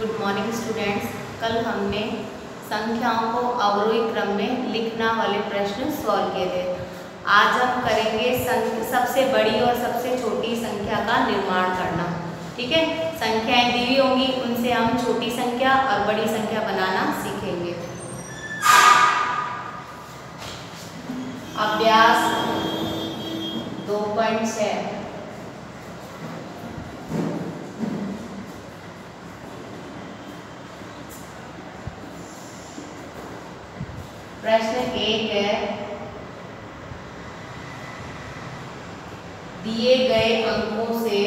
Good morning students. कल हमने संख्याओं को अवरोही क्रम में लिखना वाले प्रश्न सॉल्व किए थे। आज हम करेंगे सबसे बड़ी और सबसे छोटी संख्या का निर्माण करना। ठीक है, संख्याएं दी हुई होंगी, उनसे हम छोटी संख्या और बड़ी संख्या बनाना सीखेंगे। अभ्यास 2.6। प्रश्न 1 है, दिए गए अंकों से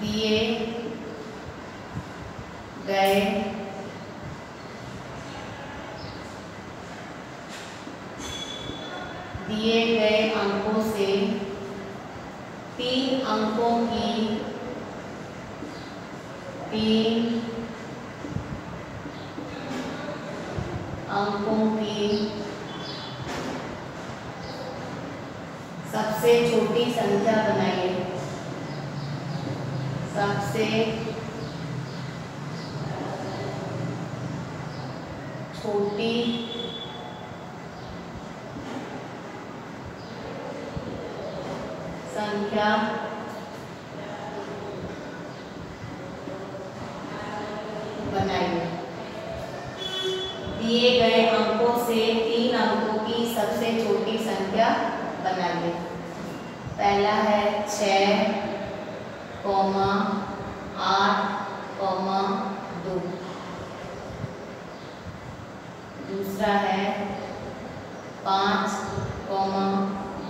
दिए गए अंकों से 3 अंकों की सबसे छोटी संख्या बनाइए। सबसे छोटी संख्या बनाइए। दिए गए अंकों से 3 अंकों की सबसे छोटी संख्या बनाइए। पहला है 6, 8, 2। दूसरा है 5,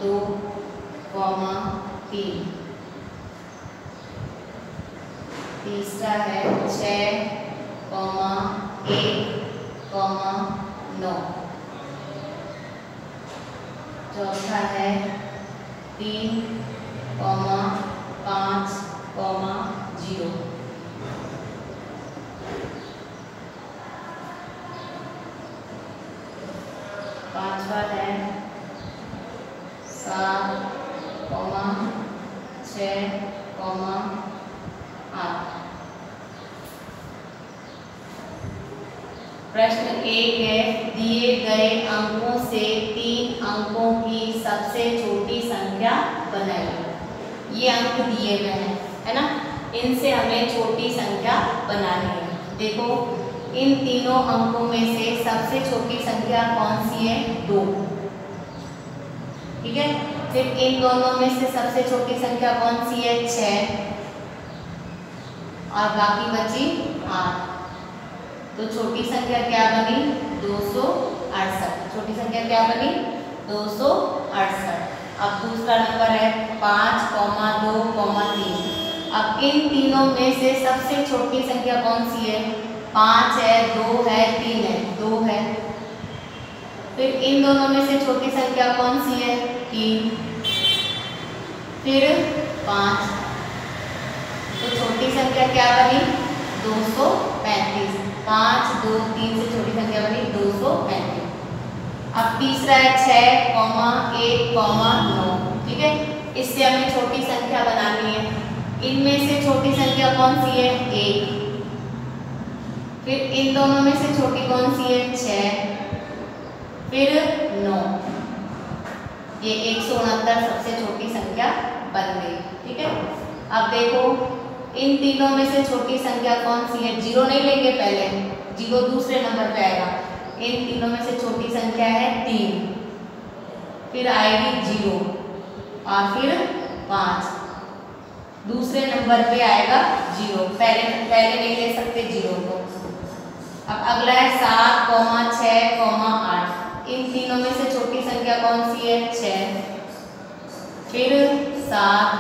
2, 3। तीसरा है 6, 1, 9। चौथा है 3, 5, 0। पांचवा है 7, 6, 8। प्रश्न 1 है, दिए गए अंकों से 3 अंकों की सबसे छोटी संख्या बनाइए। ये अंक दिए गए हैं, है ना, इनसे हमें छोटी संख्या बनानी है। देखो, इन तीनों अंकों में से सबसे छोटी संख्या कौन सी है? 2। ठीक है, फिर इन दोनों में से सबसे छोटी संख्या कौन सी है? 6, और बाकी बची 8। तो छोटी संख्या क्या बनी? 268। छोटी संख्या क्या बनी? 268। अब दूसरा नंबर है 5, 2, 3। अब इन तीनों में से सबसे छोटी संख्या कौन सी है? 5 है, 2 है, 3 है। 2 है। फिर इन दोनों में से छोटी संख्या कौन सी है? 3। फिर 5। तो छोटी संख्या क्या बनी? 235। 5, 2, 3 से छोटी संख्या बनी 235। अब तीसरा है 6, 1, 9। ठीक है, इससे हमें छोटी संख्या बनानी है। इनमें से छोटी संख्या कौन सी है? 1। फिर इन दोनों में से छोटी कौन सी है? 6। फिर 9। ये 169 सबसे छोटी संख्या बन गई। ठीक है, अब देखो, इन तीनों में से छोटी संख्या कौन सी है? 0 नहीं लेंगे, पहले 0 दूसरे नंबर पे आएगा। इन तीनों में से छोटी संख्या है 3। फिर आएगी 0 और फिर 5। दूसरे नंबर पे आएगा 0। पहले नहीं ले सकते 0 को। अब अगला है 7, 6, 8। इन तीनों में से छोटी संख्या कौन सी है? 6। फिर 7,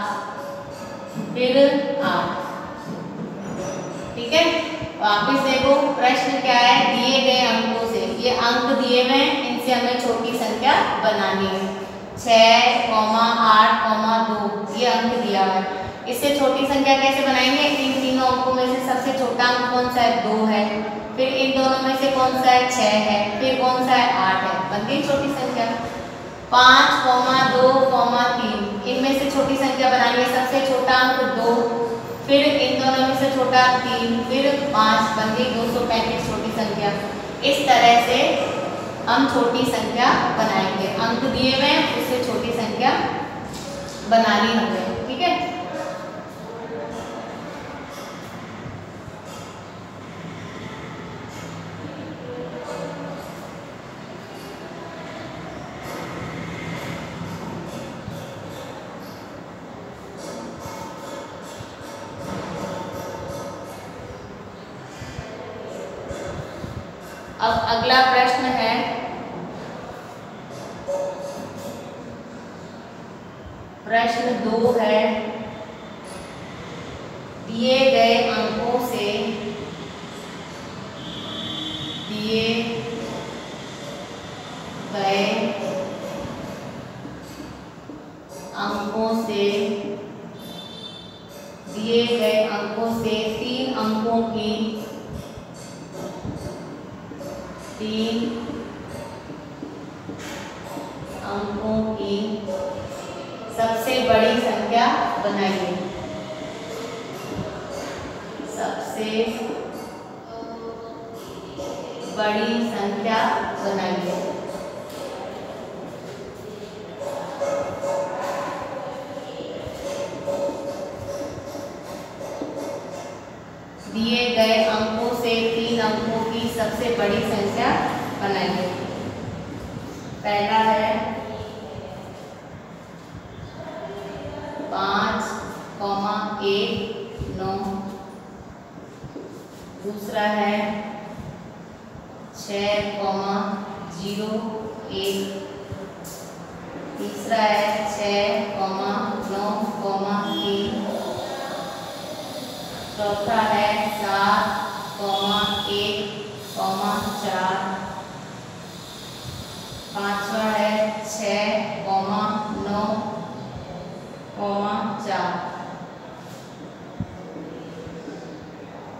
फिर 8। ठीक है, वापिस देखो, प्रश्न क्या है? दिए गए अंकों से, ये अंक दिए हुए हैं, इनसे हमें छोटी संख्या बनानी है। 6, 8, 2 ये अंक दिया हुआ है। इससे छोटी संख्या कैसे बनाएंगे? इन तीनों अंकों में से सबसे छोटा अंक कौन सा है? 2 है। फिर इन दोनों में से कौन सा है? 6 है। फिर कौन सा है? 8 है। बन गई छोटी संख्या। 5, 2, 3 इनमें से छोटी संख्या बनानी है। सबसे छोटा अंक 2, फिर इन दोनों में से छोटा छोटा 3, फिर 5, बन गई 235 छोटी संख्या। इस तरह से हम छोटी संख्या बनाएंगे। अंक दिए हुए हैं, उससे छोटी संख्या बनानी हमें, ठीक है। अब अगला प्रश्न है, प्रश्न 2 है, दिए गए अंकों से दिए गए अंकों से 3 अंकों की सबसे बड़ी संख्या बनाइए। सबसे बड़ी संख्या बनाइए। दिए गए अंकों से 3 अंकों की सबसे बड़ी संख्या बनाइए। पहला है 5,1,9। दूसरा है 6,0,1। तीसरा है 6,9,3। चौथा है 7,1,4। पांचवा है 6,9,4।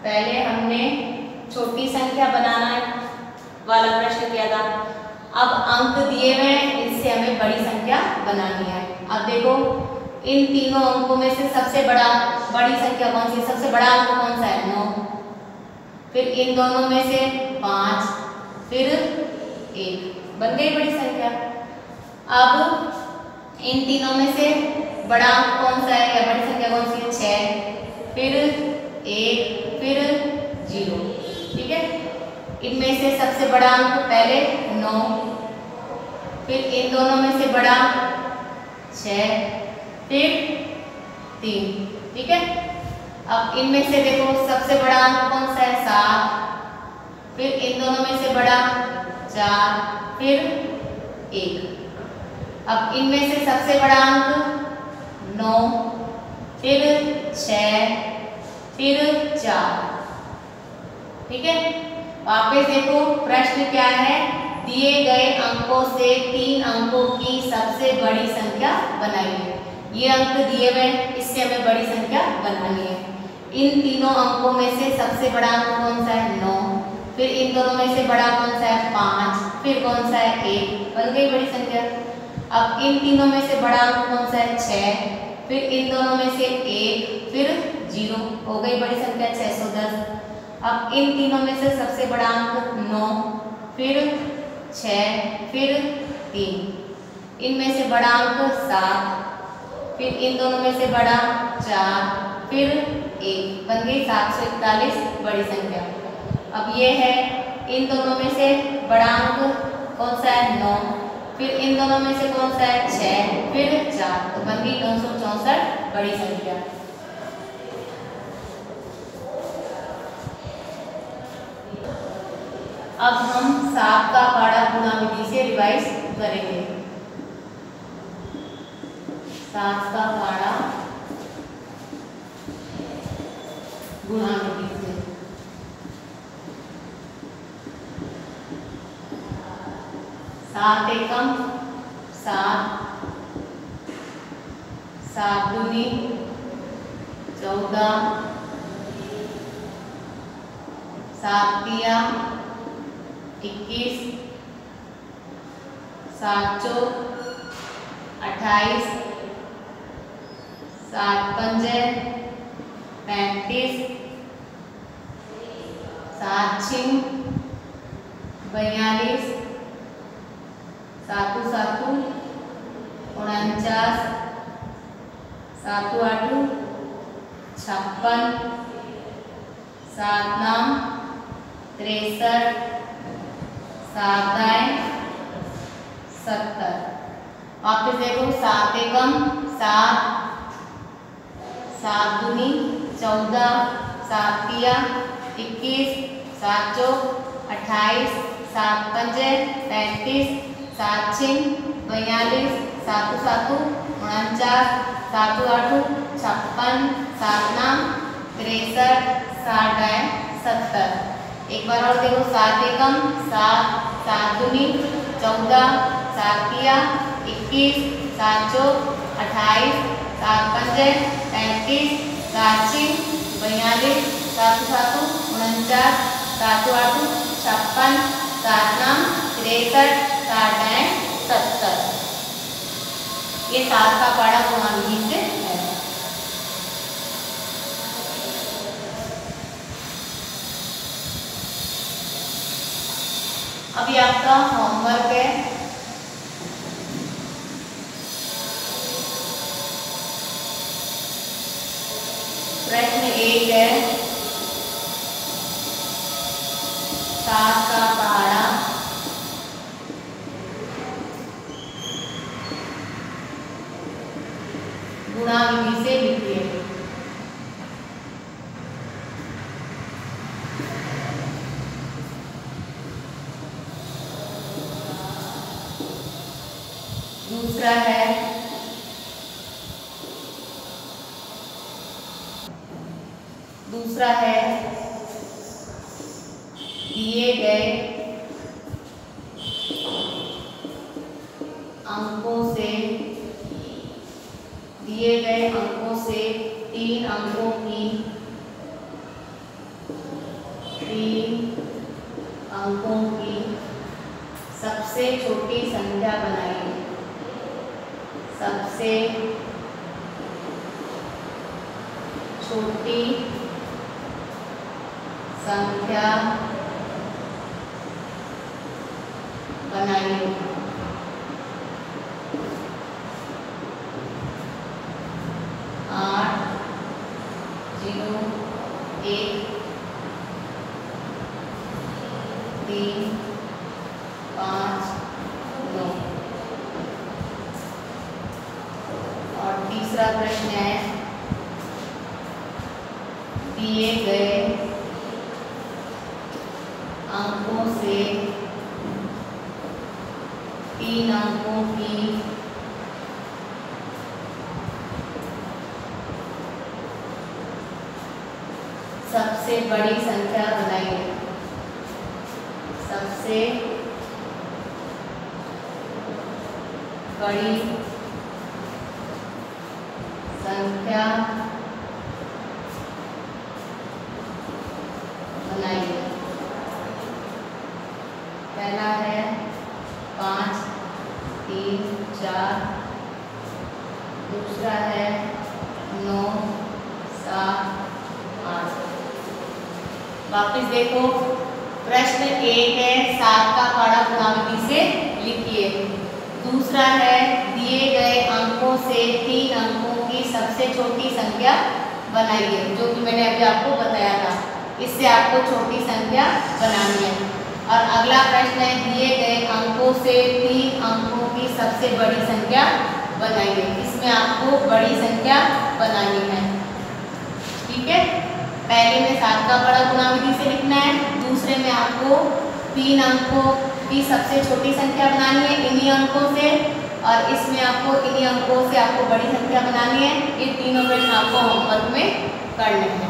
पहले हमने छोटी संख्या बनाना वाला प्रश्न किया था। अब अंक दिए हुए हैं, इससे हमें बड़ी संख्या बनानी है। अब देखो, इन तीनों अंकों में से सबसे बड़ी संख्या कौन सी है? सबसे बड़ा अंक कौन सा है? 9। फिर इन दोनों में से 5, फिर 1, बन गई बड़ी संख्या। अब इन तीनों में से बड़ा अंक कौन सा है या बड़ी संख्या कौन सी है? 6, फिर 1, फिर 0, ठीक है। इनमें से सबसे बड़ा अंक पहले 9, फिर इन दोनों में से बड़ा 6, फिर 3, ठीक है। अब इनमें से देखो सबसे बड़ा अंक कौन सा है? 7, फिर इन दोनों में से बड़ा 4, फिर 1। अब इनमें से सबसे बड़ा अंक 9, फिर 6, फिर 4, ठीक है। वापस देखो, प्रश्न क्या है? दिए गए अंकों से 3 अंकों की सबसे बड़ी संख्या बनाइए। ये अंक दिए हुए, इससे हमें बड़ी संख्या बनानी है। इन तीनों अंकों में से सबसे बड़ा अंक कौन सा है? 9, फिर इन दोनों में से बड़ा कौन सा है? 5, फिर कौन सा है? 1, बन गई बड़ी संख्या। अब इन तीनों में से बड़ा अंक कौन सा है? 6, फिर इन दोनों में से 1, फिर 0, हो गई बड़ी संख्या 610। अब इन तीनों में से सबसे बड़ा अंक 9, फिर 6, फिर 3, इनमें से बड़ा अंक 7, फिर इन दोनों में से बड़ा 4, फिर 1, बन गई 741 बड़ी संख्या। अब ये है, इन दोनों में से बड़ा अंक कौन सा है? 9, फिर इन दोनों में से कौन सा है? 6, फिर 4, तो बन गई 964 बड़ी संख्या। अब हम 7 का पाढ़ा गुणा विधि से रिवाइज करेंगे। 7 का पाढ़ा गुणा विधि से। 7 एकम 7, 7 दूनी 14, 7 तिया 21, 7 चौक 28, 7 पंजे 35, 7 छिंग 42, 7 7 49, 7 8 56, 7 9 63, 7 9 70। वापस देखो 7 एकम 7, 7 दूनी 14, 7 तिया 21, 7 चौक 28, 7 पंजे 35, 7 छिंग 42, 7 7 49, 7 8 56, 7 9 63, 7 9 70। एक बार और देखो 7 एकम 7, 7 दूनी 14, 7 तिया 21, 7 चौक 28, 7 पंजे 35, 7 छिंग 42, 7 7 49, 7 8 56, 7 9 63, 7 9 70। ये 7 का पाड़ा गुणा विधि से है। अभी आपका होमवर्क है, प्रश्न 1 है 7 का पहाड़ा गुणा विधि से लिखिए। दूसरा है दिए गए अंकों से 3 अंकों की सबसे छोटी संख्या बनाइए। सबसे छोटी संख्या बनाइए। 8 0 1 3 5 9। और तीसरा प्रश्न है दिए गए अंकों से 3 अंकों की सबसे बड़ी संख्या बनाइए। सबसे बड़ी संख्या बनाइए। पहला है 5 3 4, दूसरा है 9 7 8। वापिस देखो प्रश्न 1 है 7 का पहाड़ा गुणा विधि से लिखिए। दूसरा है दिए गए अंकों से 3 अंकों की सबसे छोटी संख्या बनाइए, जो कि मैंने अभी आपको बताया था। इससे आपको छोटी संख्या बनानी है। और अगला प्रश्न है दिए गए अंकों से 3 अंकों की सबसे बड़ी संख्या बनाइए। इसमें आपको बड़ी संख्या बनानी है। ठीक है, पहले में 7 का पहाड़ा गुणा विधि से लिखना है, दूसरे में आपको 3 अंकों की सबसे छोटी संख्या बनानी है इन्हीं अंकों से, और इसमें आपको इन्हीं अंकों से आपको बड़ी संख्या बनानी है। ये तीनों प्रश्न आपको होमवर्क में करने हैं।